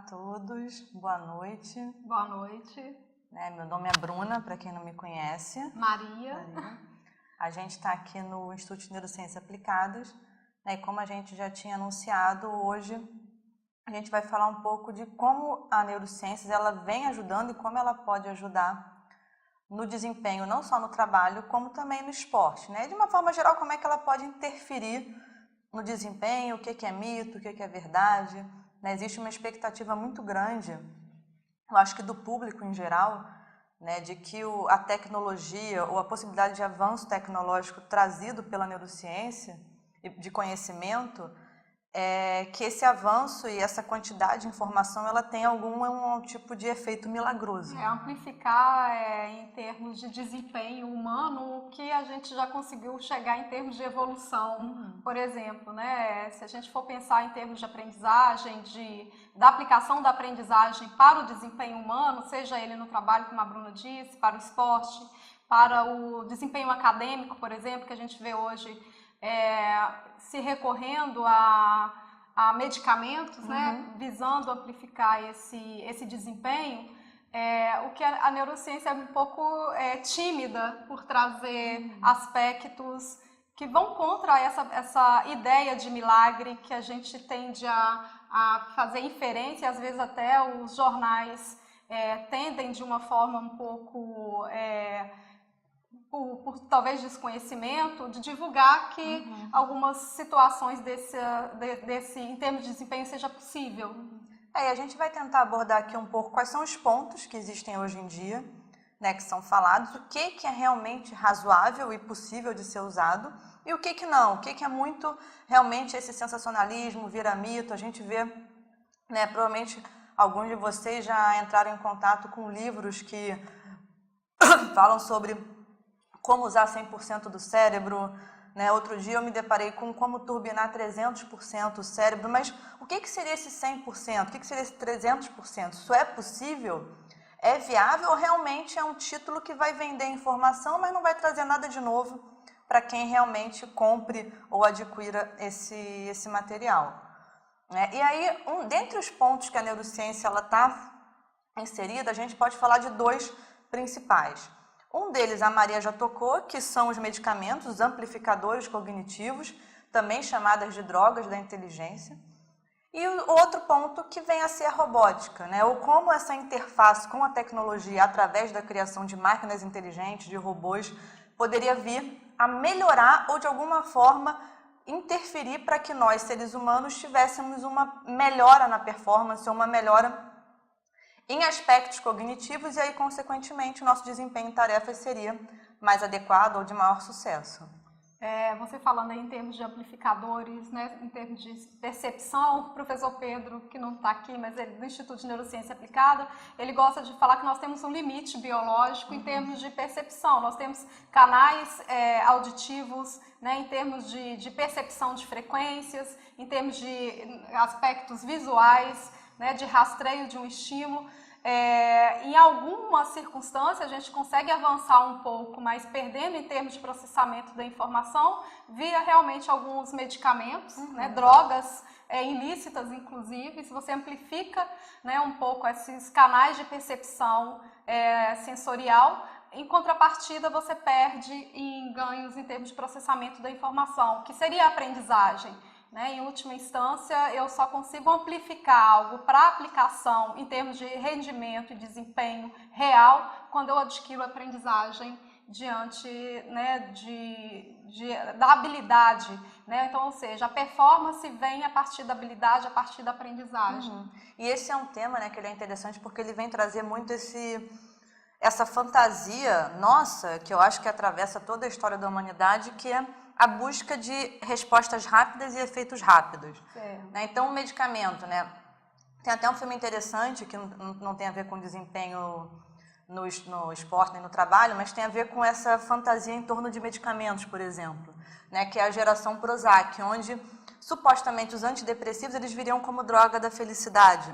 todos, boa noite. Boa noite. Meu nome é Bruna, para quem não me conhece. Maria. A gente está aqui no Instituto de Neurociências Aplicadas, e como a gente já tinha anunciado, hoje a gente vai falar um pouco de como a neurociências ela vem ajudando e como ela pode ajudar no desempenho, não só no trabalho, como também no esporte. De uma forma geral, como é que ela pode interferir no desempenho, o que é mito, o que é verdade. Existe uma expectativa muito grande, eu acho que do público em geral, de que a tecnologia ou a possibilidade de avanço tecnológico trazido pela neurociência e de conhecimento, que esse avanço e essa quantidade de informação ela tem algum tipo de efeito milagroso. Amplificar em termos de desempenho humano o que a gente já conseguiu chegar em termos de evolução. Por exemplo, se a gente for pensar em termos de aprendizagem, da aplicação da aprendizagem para o desempenho humano, seja ele no trabalho, como a Bruna disse, para o esporte, para o desempenho acadêmico, por exemplo, que a gente vê hoje se recorrendo a medicamentos, visando amplificar esse desempenho, o que a neurociência é um pouco tímida por trazer aspectos que vão contra essa ideia de milagre que a gente tende a fazer inferência, às vezes até os jornais tendem de uma forma um pouco... Por talvez desconhecimento, de divulgar que algumas situações em termos de desempenho seja possível. E a gente vai tentar abordar aqui um pouco quais são os pontos que existem hoje em dia, que são falados, o que é realmente razoável e possível de ser usado e o que não, o que é muito realmente esse sensacionalismo, vira mito. A gente vê, provavelmente alguns de vocês já entraram em contato com livros que falam sobre como usar 100% do cérebro. Outro dia eu me deparei com como turbinar 300% o cérebro, mas o que seria esse 100%? O que seria esse 300%? Isso é possível? É viável ou realmente é um título que vai vender informação, mas não vai trazer nada de novo para quem realmente compre ou adquira esse material? E aí, dentre os pontos que a neurociência está inserida, a gente pode falar de dois principais. Um deles a Maria já tocou, que são os medicamentos, os amplificadores cognitivos, também chamadas de drogas da inteligência. E o outro ponto que vem a ser a robótica, ou como essa interface com a tecnologia, através da criação de máquinas inteligentes, de robôs, poderia vir a melhorar ou de alguma forma interferir para que nós, seres humanos, tivéssemos uma melhora na performance, ou uma melhora em aspectos cognitivos, e aí, consequentemente, o nosso desempenho em tarefas seria mais adequado ou de maior sucesso. Você falando aí em termos de amplificadores, em termos de percepção, o professor Pedro, que não está aqui, mas ele do Instituto de Neurociência Aplicada, ele gosta de falar que nós temos um limite biológico em termos de percepção. Nós temos canais auditivos, em termos de percepção de frequências, em termos de aspectos visuais, de rastreio de um estímulo. Em algumas circunstâncias a gente consegue avançar um pouco, mas perdendo em termos de processamento da informação via realmente alguns medicamentos, drogas ilícitas inclusive. Se você amplifica um pouco esses canais de percepção sensorial, em contrapartida você perde em ganhos em termos de processamento da informação, que seria a aprendizagem. Em última instância, eu só consigo amplificar algo para aplicação em termos de rendimento e desempenho real quando eu adquiro aprendizagem diante da habilidade. Então, ou seja, a performance vem a partir da habilidade, a partir da aprendizagem. E esse é um tema que ele é interessante porque ele vem trazer muito essa fantasia nossa, que eu acho que atravessa toda a história da humanidade, que é a busca de respostas rápidas e efeitos rápidos. Então, o medicamento, tem até um filme interessante que não tem a ver com desempenho no esporte nem no trabalho, mas tem a ver com essa fantasia em torno de medicamentos, por exemplo, que é a geração Prozac, onde supostamente os antidepressivos eles viriam como droga da felicidade.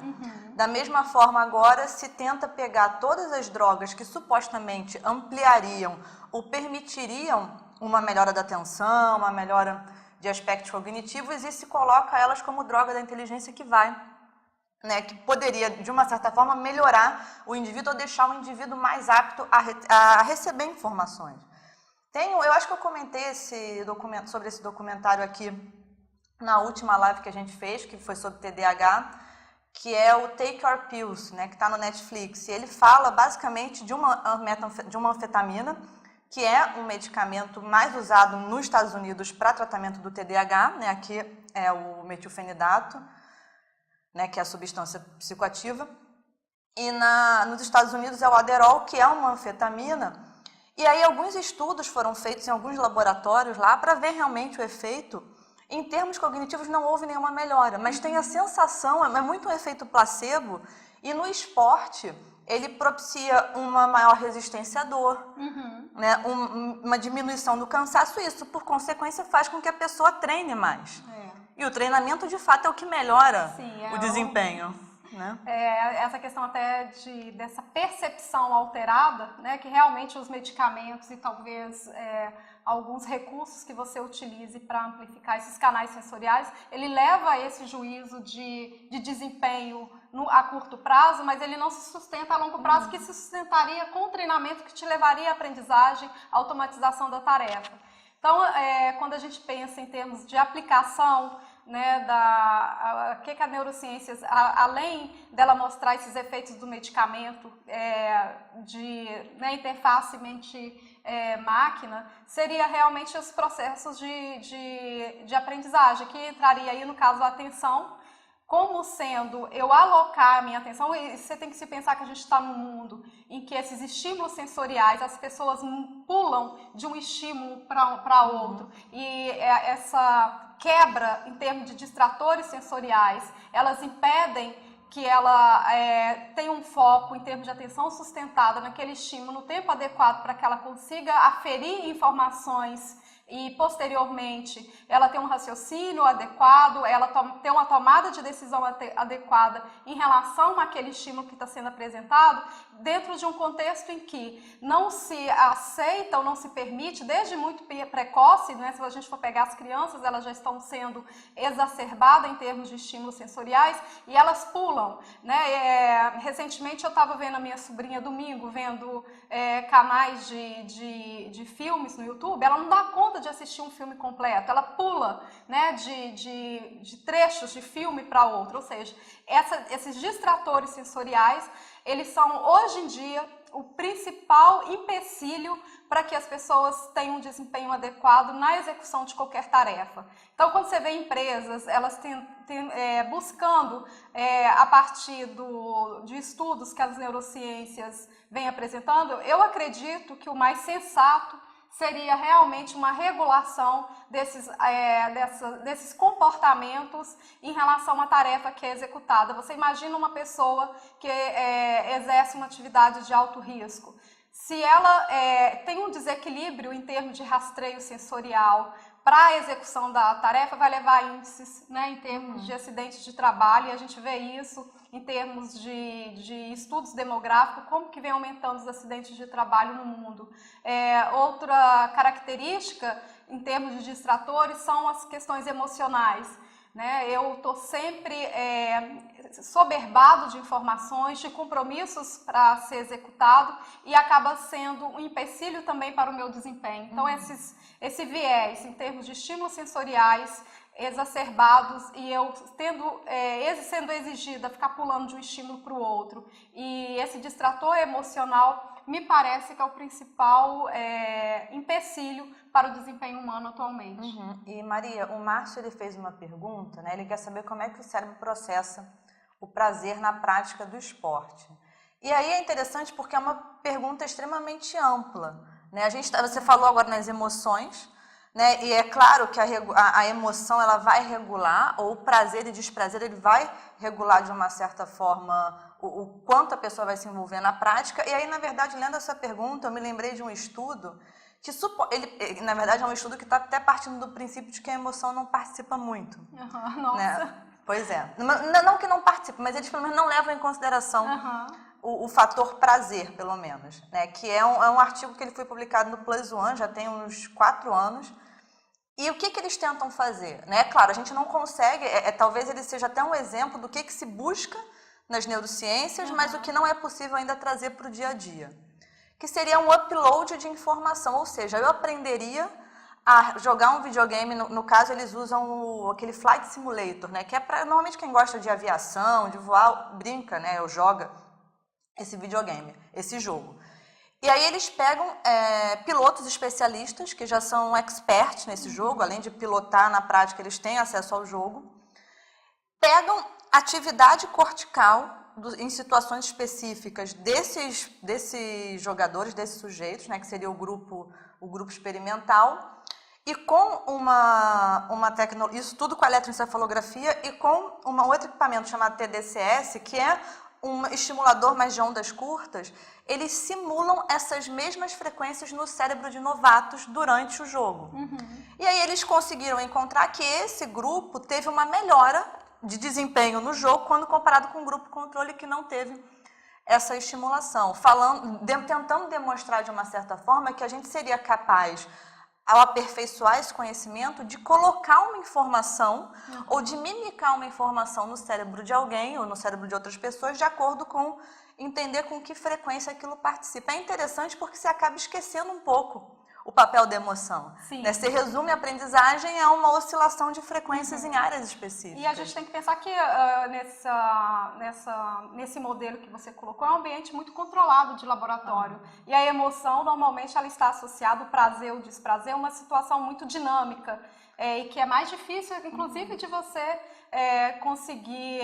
Da mesma forma, agora se tenta pegar todas as drogas que supostamente ampliariam ou permitiriam uma melhora da atenção, uma melhora de aspectos cognitivos, e se coloca elas como droga da inteligência que vai né, que poderia, de uma certa forma, melhorar o indivíduo ou deixar o indivíduo mais apto a receber informações. Eu acho que eu comentei sobre esse documentário aqui na última live que a gente fez, que foi sobre TDAH, que é o Take Your Pills, né, que está no Netflix. E ele fala basicamente de uma anfetamina, que é um medicamento mais usado nos Estados Unidos para tratamento do TDAH, né, aqui é o metilfenidato, né, que é a substância psicoativa, e nos Estados Unidos é o Adderall, que é uma anfetamina. E aí alguns estudos foram feitos em alguns laboratórios lá para ver realmente o efeito. Em termos cognitivos não houve nenhuma melhora, mas tem a sensação, é muito um efeito placebo, e no esporte ele propicia uma maior resistência à dor, né, uma diminuição do cansaço, isso por consequência faz com que a pessoa treine mais. E o treinamento de fato é o que melhora o desempenho. Né? Essa questão até dessa percepção alterada, né, que realmente os medicamentos e talvez alguns recursos que você utilize para amplificar esses canais sensoriais, ele leva a esse juízo de desempenho a curto prazo, mas ele não se sustenta a longo prazo, que se sustentaria com o treinamento que te levaria à aprendizagem, à automatização da tarefa. Então, quando a gente pensa em termos de aplicação, né, que a neurociência, além dela mostrar esses efeitos do medicamento, interface mente-máquina, seria realmente os processos de aprendizagem, que entraria aí no caso a atenção, como sendo eu alocar a minha atenção, e você tem que se pensar que a gente está num mundo em que esses estímulos sensoriais, as pessoas pulam de um estímulo para outro, e essa quebra em termos de distratores sensoriais, elas impedem que ela tenha um foco em termos de atenção sustentada naquele estímulo no tempo adequado para que ela consiga aferir informações e posteriormente ela tem um raciocínio adequado, ela tem uma tomada de decisão adequada em relação àquele estímulo que está sendo apresentado, dentro de um contexto em que não se aceita ou não se permite, desde muito precoce, né, se a gente for pegar as crianças, elas já estão sendo exacerbadas em termos de estímulos sensoriais e elas pulam. Né? Recentemente eu estava vendo a minha sobrinha domingo, vendo canais de filmes no YouTube, ela não dá conta de assistir um filme completo, ela pula, né, de trechos de filme para outro, ou seja, esses distratores sensoriais, eles são hoje em dia o principal empecilho para que as pessoas tenham um desempenho adequado na execução de qualquer tarefa. Então, quando você vê empresas, elas buscando, a partir de estudos que as neurociências vêm apresentando, eu acredito que o mais sensato seria realmente uma regulação desses comportamentos em relação à tarefa que é executada. Você imagina uma pessoa que exerce uma atividade de alto risco. Se ela tem um desequilíbrio em termos de rastreio sensorial para a execução da tarefa, vai levar a índices, né, em termos de acidentes de trabalho, e a gente vê isso em termos de estudos demográficos, como que vem aumentando os acidentes de trabalho no mundo. Outra característica em termos de distratores são as questões emocionais. Né? Eu estou sempre soberbado de informações, de compromissos para ser executado e acaba sendo um empecilho também para o meu desempenho. Então, esse viés em termos de estímulos sensoriais exacerbados e eu sendo exigida a ficar pulando de um estímulo para o outro, e esse distrator emocional me parece que é o principal empecilho para o desempenho humano atualmente. E Maria, o Márcio ele fez uma pergunta, né? Ele quer saber como é que o cérebro processa o prazer na prática do esporte. E aí é interessante porque é uma pergunta extremamente ampla, né? Você falou agora nas emoções, né? E é claro que a emoção ela vai regular, ou o prazer e desprazer ele vai regular de uma certa forma o quanto a pessoa vai se envolver na prática. E aí, na verdade, lendo essa pergunta, eu me lembrei de um estudo que ele na verdade é um estudo que está até partindo do princípio de que a emoção não participa muito. Nossa. Né? Pois é. Não que não participe, mas eles pelo menos não levam em consideração o fator prazer, pelo menos. Né? Que é um artigo que ele foi publicado no Plus One, já tem uns 4 anos. E o que eles tentam fazer? Né? Claro, a gente não consegue, talvez ele seja até um exemplo do que se busca nas neurociências, mas o que não é possível ainda trazer para o dia a dia. Que seria um upload de informação, ou seja, eu aprenderia a jogar um videogame, no caso eles usam aquele Flight Simulator, né? Que é para normalmente quem gosta de aviação, de voar, brinca, né? Ou joga esse videogame, esse jogo. E aí eles pegam pilotos especialistas, que já são experts nesse jogo, além de pilotar na prática, eles têm acesso ao jogo, pegam atividade cortical em situações específicas desses jogadores, desses sujeitos, né, que seria o grupo experimental, e com uma tecnologia, isso tudo com a eletroencefalografia e com um outro equipamento chamado TDCS, que é um estimulador mais de ondas curtas, eles simulam essas mesmas frequências no cérebro de novatos durante o jogo. E aí eles conseguiram encontrar que esse grupo teve uma melhora de desempenho no jogo quando comparado com o grupo controle que não teve essa estimulação. Tentando demonstrar de uma certa forma que a gente seria capaz, ao aperfeiçoar esse conhecimento, de colocar uma informação ou de mimicar uma informação no cérebro de alguém ou no cérebro de outras pessoas de acordo com entender com que frequência aquilo participa. É interessante porque você acaba esquecendo um pouco o papel da emoção. Né? Você resume a aprendizagem a uma oscilação de frequências em áreas específicas. E a gente tem que pensar que nesse modelo que você colocou é um ambiente muito controlado de laboratório. E a emoção, normalmente, ela está associada, o prazer ou o desprazer, a uma situação muito dinâmica. E que é mais difícil, inclusive, de você conseguir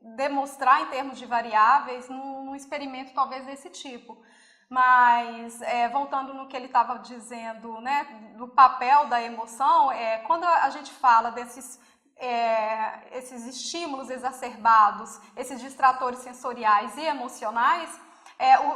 demonstrar em termos de variáveis num experimento talvez desse tipo. Mas, voltando no que ele estava dizendo, né, do papel da emoção, quando a gente fala desses esses estímulos exacerbados, esses distratores sensoriais e emocionais,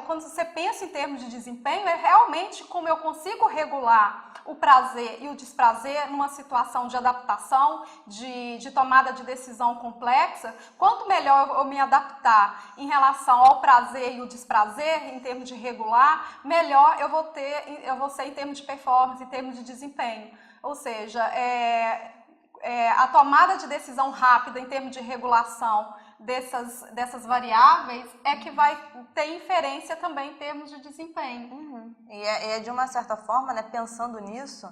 quando você pensa em termos de desempenho, é realmente como eu consigo regular o prazer e o desprazer numa situação de adaptação, de tomada de decisão complexa. Quanto melhor eu me adaptar em relação ao prazer e o desprazer, em termos de regular, melhor eu vou ser em termos de performance, em termos de desempenho. Ou seja, a tomada de decisão rápida em termos de regulação dessas variáveis é que vai ter inferência também em termos de desempenho. E é de uma certa forma, né, pensando nisso,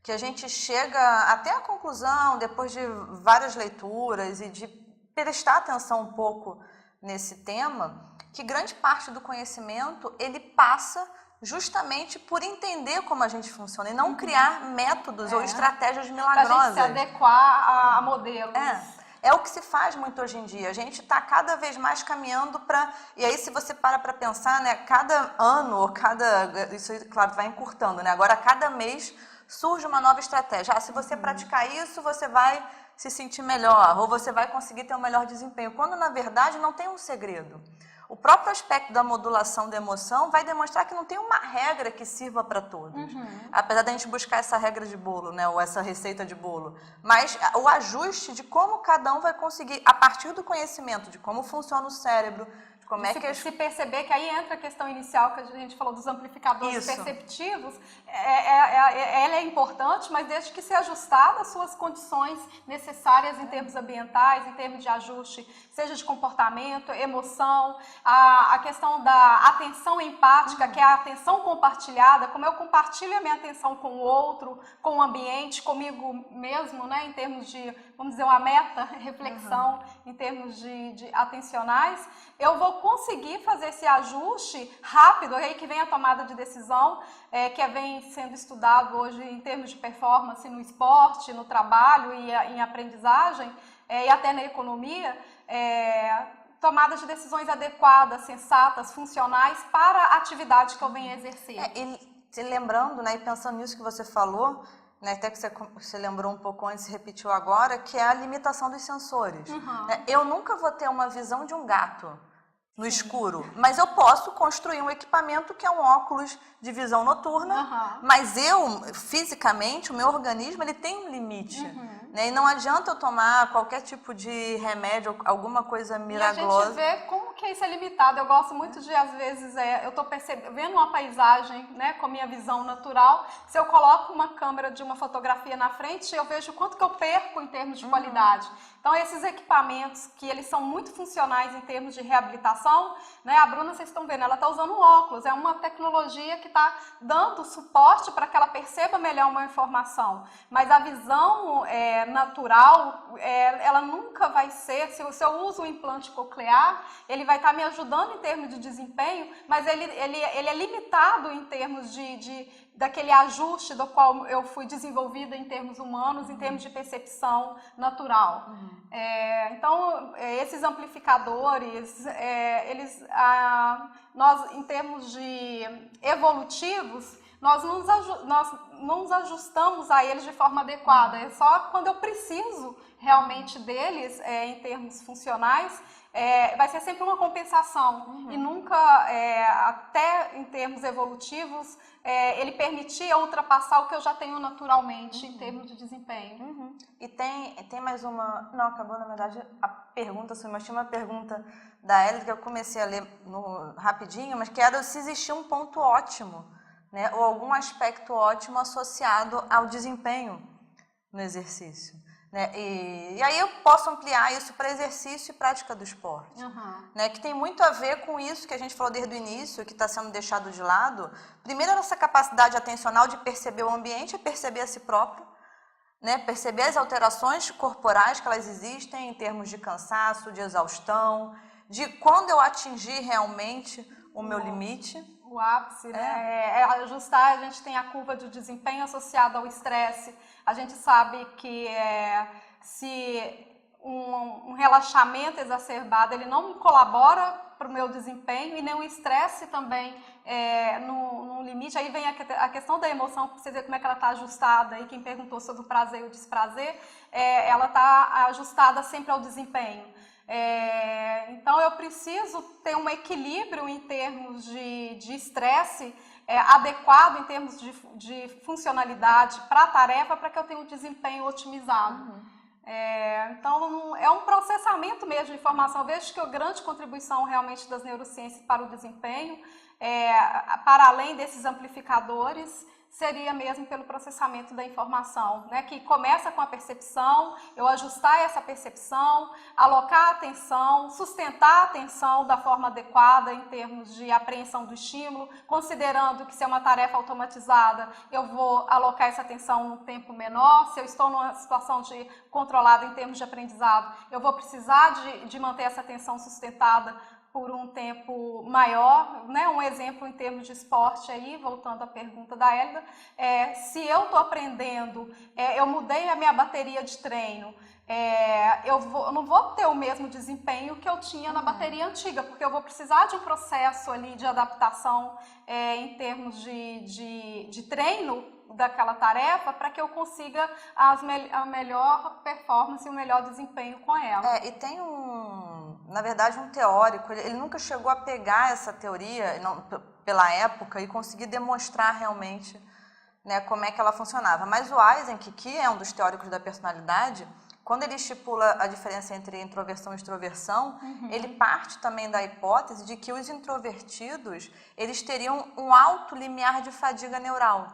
que a gente chega até a conclusão, depois de várias leituras e de prestar atenção um pouco nesse tema, que grande parte do conhecimento ele passa justamente por entender como a gente funciona e não criar métodos ou estratégias milagrosas. Para a gente se adequar a modelos. É o que se faz muito hoje em dia. A gente está cada vez mais caminhando para... E aí, se você para pensar, né, cada ano, ou isso, claro, vai encurtando, né? Agora, cada mês surge uma nova estratégia. Se você praticar isso, você vai se sentir melhor, ou você vai conseguir ter um melhor desempenho. Quando, na verdade, não tem um segredo. O próprio aspecto da modulação da emoção vai demonstrar que não tem uma regra que sirva para todos. Apesar da gente buscar essa regra de bolo, né, ou essa receita de bolo. Mas o ajuste de como cada um vai conseguir, a partir do conhecimento de como funciona o cérebro, de como se perceber que aí entra a questão inicial que a gente falou dos amplificadores perceptivos, ela é importante, mas desde que seja ajustada às suas condições necessárias em termos ambientais, em termos de ajuste, seja de comportamento, emoção, a questão da atenção empática, que é a atenção compartilhada, como eu compartilho a minha atenção com o outro, com o ambiente, comigo mesmo, né, em termos de, vamos dizer, uma meta-reflexão, em termos de atencionais, eu vou conseguir fazer esse ajuste rápido, aí que vem a tomada de decisão, que vem sendo estudado hoje em termos de performance no esporte, no trabalho e em aprendizagem, e até na economia, tomada de decisões adequadas, sensatas, funcionais para a atividade que eu venho exercer. E lembrando, né, e pensando nisso que você falou, né, até que você lembrou um pouco antes e repetiu agora, que é a limitação dos sensores. Eu nunca vou ter uma visão de um gato no escuro, mas eu posso construir um equipamento que é um óculos de visão noturna, mas fisicamente, o meu organismo, ele tem um limite. Né? E não adianta eu tomar qualquer tipo de remédio, alguma coisa milagrosa. E a gente vê como que isso é limitado. Eu gosto muito de, às vezes, eu estou vendo uma paisagem, né, com a minha visão natural. Se eu coloco uma câmera de uma fotografia na frente, eu vejo quanto que eu perco em termos de qualidade. Então, esses equipamentos, que eles são muito funcionais em termos de reabilitação, né, a Bruna, vocês estão vendo, ela está usando um óculos. É uma tecnologia que está dando suporte para que ela perceba melhor uma informação. Mas a visão natural, ela nunca vai ser, se eu uso o implante coclear, ele vai estar me ajudando em termos de desempenho, mas ele é limitado em termos daquele ajuste do qual eu fui desenvolvida em termos humanos, em termos de percepção natural. Então, esses amplificadores, nós, em termos de evolutivos, nós não nos ajustamos a eles de forma adequada. É só quando eu preciso realmente deles, em termos funcionais, vai ser sempre uma compensação. E nunca, até em termos evolutivos, ele permitir ultrapassar o que eu já tenho naturalmente em termos de desempenho. E tem mais uma... Não, acabou, na verdade, a pergunta, mas tinha uma pergunta da Ellie que eu comecei a ler rapidinho, mas que era se existia um ponto ótimo, né, ou algum aspecto ótimo associado ao desempenho no exercício. Né? E aí eu posso ampliar isso para exercício e prática do esporte, né? Que tem muito a ver com isso que a gente falou desde o início, que está sendo deixado de lado. Primeiro, essa capacidade atencional de perceber o ambiente e perceber a si próprio, né? Perceber as alterações corporais que elas existem em termos de cansaço, de exaustão, de quando eu atingir realmente o meu limite. O ápice, né? Ajustar, a gente tem a curva de desempenho associada ao estresse. A gente sabe que se um relaxamento exacerbado, ele não colabora para o meu desempenho, e nem o estresse também no limite. Aí vem a questão da emoção, para você ver como é que ela está ajustada. E quem perguntou sobre o prazer e o desprazer, ela está ajustada sempre ao desempenho. Então, eu preciso ter um equilíbrio em termos de estresse adequado, em termos de funcionalidade para a tarefa, para que eu tenha um desempenho otimizado. Então, é um processamento mesmo de informação. Eu vejo que a grande contribuição realmente das neurociências para o desempenho, para além desses amplificadores, seria mesmo pelo processamento da informação, né? Que começa com a percepção, eu ajustar essa percepção, alocar a atenção, sustentar a atenção da forma adequada em termos de apreensão do estímulo, considerando que se é uma tarefa automatizada, eu vou alocar essa atenção num tempo menor. Se eu estou numa situação controlada em termos de aprendizado, eu vou precisar de manter essa atenção sustentada por um tempo maior, né? Um exemplo em termos de esporte aí, voltando à pergunta da Hélida, se eu estou aprendendo, eu mudei a minha bateria de treino, eu não vou ter o mesmo desempenho que eu tinha na bateria antiga, porque eu vou precisar de um processo ali de adaptação em termos de treino daquela tarefa, para que eu consiga a melhor performance e o melhor desempenho com ela. E tem na verdade, um teórico, ele nunca chegou a pegar essa teoria pela época e conseguir demonstrar realmente, né, como é que ela funcionava. Mas o Eysenck, que é um dos teóricos da personalidade, quando ele estipula a diferença entre introversão e extroversão, ele parte também da hipótese de que os introvertidos, eles teriam um alto limiar de fadiga neural.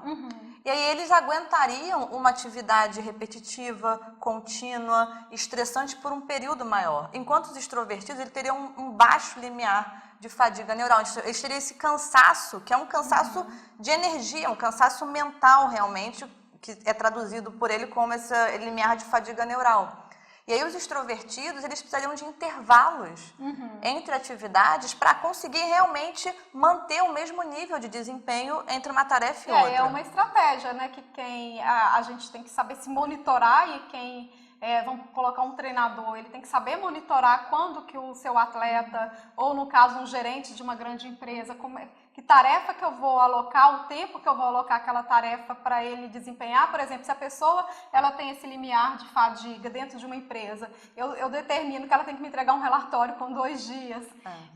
E aí eles aguentariam uma atividade repetitiva, contínua, estressante por um período maior. Enquanto os extrovertidos, eles teriam um baixo limiar de fadiga neural. Eles teriam esse cansaço, que é um cansaço de energia, um cansaço mental realmente, que é traduzido por ele como esse limiar de fadiga neural. E aí os extrovertidos, eles precisariam de intervalos entre atividades para conseguir realmente manter o mesmo nível de desempenho entre uma tarefa e outra. É uma estratégia, né, que a gente tem que saber se monitorar, e quem... vamos colocar um treinador, ele tem que saber monitorar quando que o seu atleta, ou no caso um gerente de uma grande empresa, que tarefa que eu vou alocar, o tempo que eu vou alocar aquela tarefa para ele desempenhar. Por exemplo, se a pessoa ela tem esse limiar de fadiga dentro de uma empresa, eu determino que ela tem que me entregar um relatório com 2 dias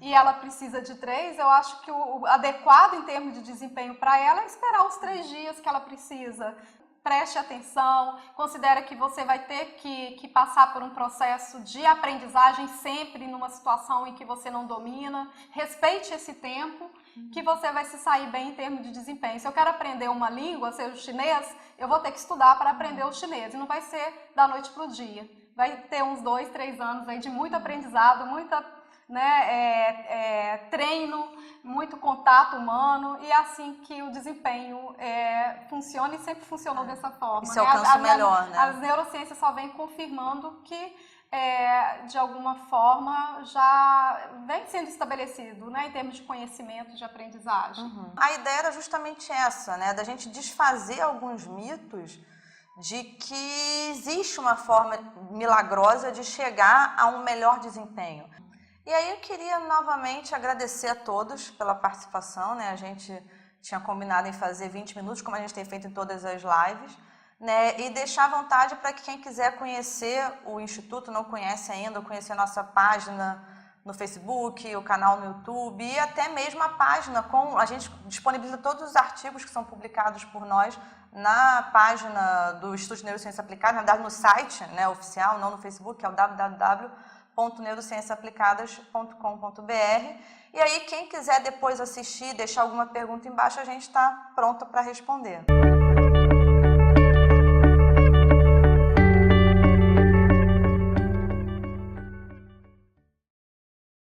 e ela precisa de 3, eu acho que o adequado em termos de desempenho para ela é esperar os 3 dias que ela precisa. preste atenção, considere que você vai ter que passar por um processo de aprendizagem sempre numa situação em que você não domina, respeite esse tempo, que você vai se sair bem em termos de desempenho. Se eu quero aprender uma língua, seja o chinês, eu vou ter que estudar para aprender o chinês, e não vai ser da noite para o dia. Vai ter uns 2, 3 anos aí de muito aprendizado, muita treino, muito contato humano, e é assim que o desempenho funciona e sempre funcionou dessa forma. E se alcança melhor, né? As neurociências só vêm confirmando que, de alguma forma, já vem sendo estabelecido, né, em termos de conhecimento, de aprendizagem. A ideia era justamente essa, né, da gente desfazer alguns mitos de que existe uma forma milagrosa de chegar a um melhor desempenho. E aí eu queria novamente agradecer a todos pela participação, né? A gente tinha combinado em fazer 20 minutos, como a gente tem feito em todas as lives, né? E deixar à vontade para que quem quiser conhecer o Instituto, não conhece ainda, ou conhecer a nossa página no Facebook, o canal no YouTube e até mesmo a página a gente disponibiliza todos os artigos que são publicados por nós na página do Instituto de Neurociência Aplicada, na verdade no site, né, oficial, não no Facebook, que é o www.neurocienciaaplicadas.com.br. E aí quem quiser depois assistir, deixar alguma pergunta embaixo, a gente está pronta para responder.